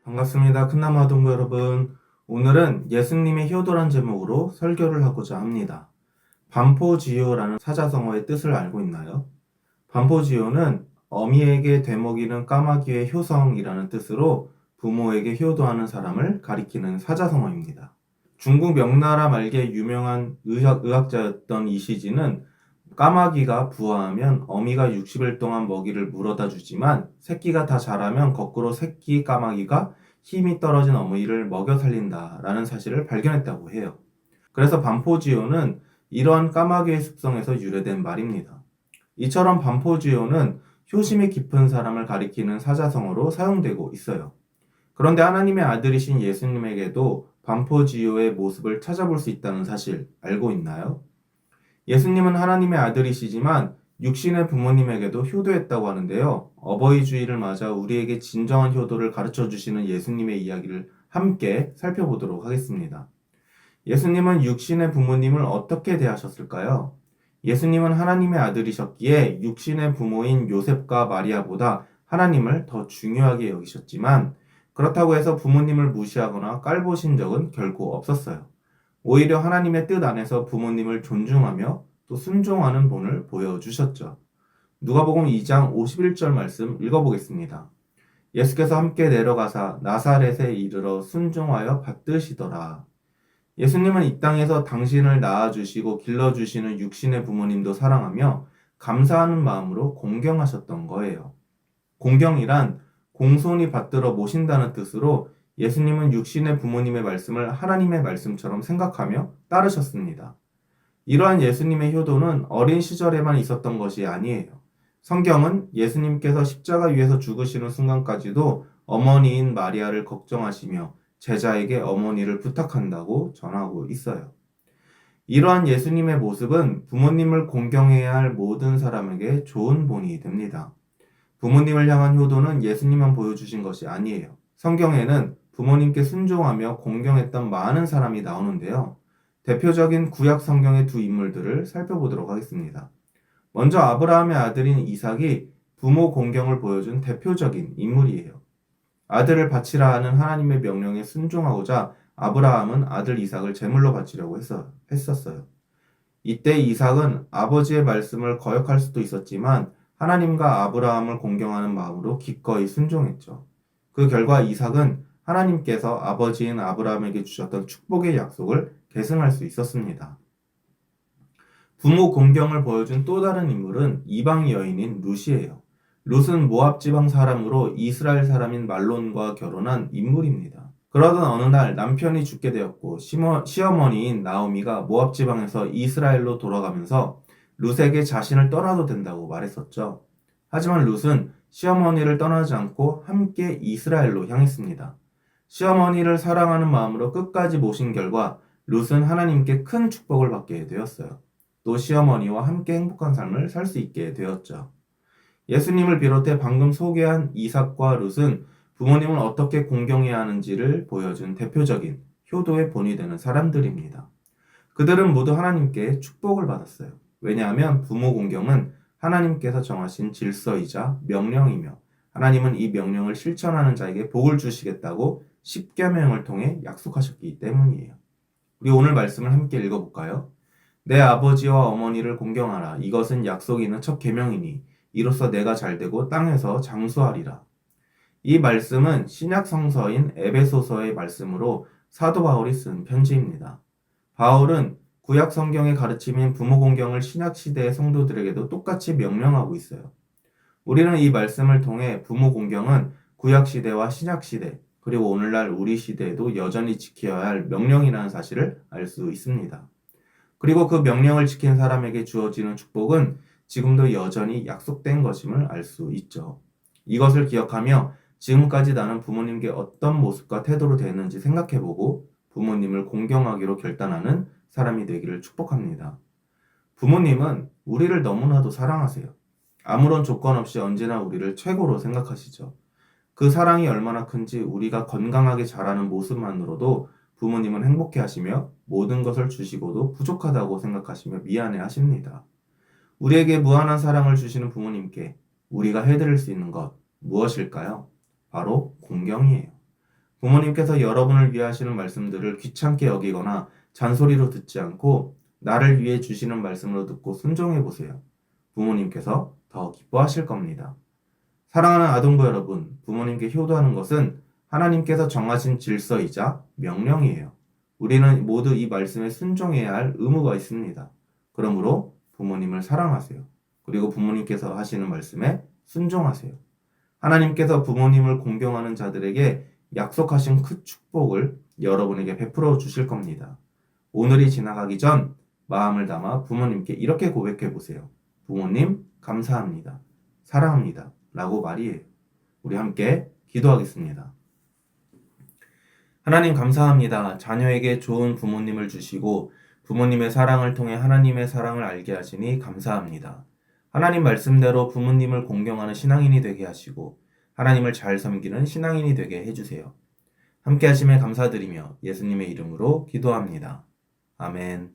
반갑습니다. 큰나무 아동부 여러분. 오늘은 예수님의 효도란 제목으로 설교를 하고자 합니다. 반포지효라는 사자성어의 뜻을 알고 있나요? 반포지효는 어미에게 되먹이는 까마귀의 효성이라는 뜻으로 부모에게 효도하는 사람을 가리키는 사자성어입니다. 중국 명나라 말기에 유명한 의학자였던 이시진은 까마귀가 부화하면 어미가 60일 동안 먹이를 물어다 주지만 새끼가 다 자라면 거꾸로 새끼 까마귀가 힘이 떨어진 어미를 먹여 살린다라는 사실을 발견했다고 해요. 그래서 반포지효는 이러한 까마귀의 습성에서 유래된 말입니다. 이처럼 반포지효는 효심이 깊은 사람을 가리키는 사자성어로 사용되고 있어요. 그런데 하나님의 아들이신 예수님에게도 반포지효의 모습을 찾아볼 수 있다는 사실 알고 있나요? 예수님은 하나님의 아들이시지만 육신의 부모님에게도 효도했다고 하는데요. 어버이 주일을 맞아 우리에게 진정한 효도를 가르쳐 주시는 예수님의 이야기를 함께 살펴보도록 하겠습니다. 예수님은 육신의 부모님을 어떻게 대하셨을까요? 예수님은 하나님의 아들이셨기에 육신의 부모인 요셉과 마리아보다 하나님을 더 중요하게 여기셨지만 그렇다고 해서 부모님을 무시하거나 깔보신 적은 결코 없었어요. 오히려 하나님의 뜻 안에서 부모님을 존중하며 또 순종하는 본을 보여주셨죠. 누가복음 2장 51절 말씀 읽어보겠습니다. 예수께서 함께 내려가사 나사렛에 이르러 순종하여 받드시더라. 예수님은 이 땅에서 당신을 낳아주시고 길러주시는 육신의 부모님도 사랑하며 감사하는 마음으로 공경하셨던 거예요. 공경이란 공손히 받들어 모신다는 뜻으로 예수님은 육신의 부모님의 말씀을 하나님의 말씀처럼 생각하며 따르셨습니다. 이러한 예수님의 효도는 어린 시절에만 있었던 것이 아니에요. 성경은 예수님께서 십자가 위에서 죽으시는 순간까지도 어머니인 마리아를 걱정하시며 제자에게 어머니를 부탁한다고 전하고 있어요. 이러한 예수님의 모습은 부모님을 공경해야 할 모든 사람에게 좋은 본이 됩니다. 부모님을 향한 효도는 예수님만 보여주신 것이 아니에요. 성경에는 부모님께 순종하며 공경했던 많은 사람이 나오는데요. 대표적인 구약 성경의 두 인물들을 살펴보도록 하겠습니다. 먼저 아브라함의 아들인 이삭이 부모 공경을 보여준 대표적인 인물이에요. 아들을 바치라 하는 하나님의 명령에 순종하고자 아브라함은 아들 이삭을 제물로 바치려고 했었어요. 이때 이삭은 아버지의 말씀을 거역할 수도 있었지만 하나님과 아브라함을 공경하는 마음으로 기꺼이 순종했죠. 그 결과 이삭은 하나님께서 아버지인 아브라함에게 주셨던 축복의 약속을 계승할 수 있었습니다. 부모 공경을 보여준 또 다른 인물은 이방 여인인 룻이에요. 룻은 모압 지방 사람으로 이스라엘 사람인 말론과 결혼한 인물입니다. 그러던 어느 날 남편이 죽게 되었고 시어머니인 나오미가 모압 지방에서 이스라엘로 돌아가면서 룻에게 자신을 떠나도 된다고 말했었죠. 하지만 룻은 시어머니를 떠나지 않고 함께 이스라엘로 향했습니다. 시어머니를 사랑하는 마음으로 끝까지 모신 결과 룻은 하나님께 큰 축복을 받게 되었어요. 또 시어머니와 함께 행복한 삶을 살 수 있게 되었죠. 예수님을 비롯해 방금 소개한 이삭과 룻은 부모님을 어떻게 공경해야 하는지를 보여준 대표적인 효도의 본이 되는 사람들입니다. 그들은 모두 하나님께 축복을 받았어요. 왜냐하면 부모 공경은 하나님께서 정하신 질서이자 명령이며 하나님은 이 명령을 실천하는 자에게 복을 주시겠다고 십계명을 통해 약속하셨기 때문이에요. 우리 오늘 말씀을 함께 읽어볼까요? 내 아버지와 어머니를 공경하라. 이것은 약속이 있는 첫 계명이니 이로써 내가 잘되고 땅에서 장수하리라. 이 말씀은 신약 성서인 에베소서의 말씀으로 사도 바울이 쓴 편지입니다. 바울은 구약 성경의 가르침인 부모 공경을 신약 시대의 성도들에게도 똑같이 명령하고 있어요. 우리는 이 말씀을 통해 부모 공경은 구약 시대와 신약 시대, 그리고 오늘날 우리 시대에도 여전히 지켜야 할 명령이라는 사실을 알 수 있습니다. 그리고 그 명령을 지킨 사람에게 주어지는 축복은 지금도 여전히 약속된 것임을 알 수 있죠. 이것을 기억하며 지금까지 나는 부모님께 어떤 모습과 태도로 대했는지 생각해보고 부모님을 공경하기로 결단하는 사람이 되기를 축복합니다. 부모님은 우리를 너무나도 사랑하세요. 아무런 조건 없이 언제나 우리를 최고로 생각하시죠. 그 사랑이 얼마나 큰지 우리가 건강하게 자라는 모습만으로도 부모님은 행복해 하시며 모든 것을 주시고도 부족하다고 생각하시며 미안해 하십니다. 우리에게 무한한 사랑을 주시는 부모님께 우리가 해드릴 수 있는 것 무엇일까요? 바로 공경이에요. 부모님께서 여러분을 위해 하시는 말씀들을 귀찮게 여기거나 잔소리로 듣지 않고 나를 위해 주시는 말씀으로 듣고 순종해 보세요. 부모님께서 더 기뻐하실 겁니다. 사랑하는 아동부 여러분, 부모님께 효도하는 것은 하나님께서 정하신 질서이자 명령이에요. 우리는 모두 이 말씀에 순종해야 할 의무가 있습니다. 그러므로 부모님을 사랑하세요. 그리고 부모님께서 하시는 말씀에 순종하세요. 하나님께서 부모님을 공경하는 자들에게 약속하신 그 축복을 여러분에게 베풀어 주실 겁니다. 오늘이 지나가기 전 마음을 담아 부모님께 이렇게 고백해 보세요. 부모님, 감사합니다. 사랑합니다. 라고 말이에요. 우리 함께 기도하겠습니다. 하나님 감사합니다. 자녀에게 좋은 부모님을 주시고 부모님의 사랑을 통해 하나님의 사랑을 알게 하시니 감사합니다. 하나님 말씀대로 부모님을 공경하는 신앙인이 되게 하시고 하나님을 잘 섬기는 신앙인이 되게 해주세요. 함께 하심에 감사드리며 예수님의 이름으로 기도합니다. 아멘.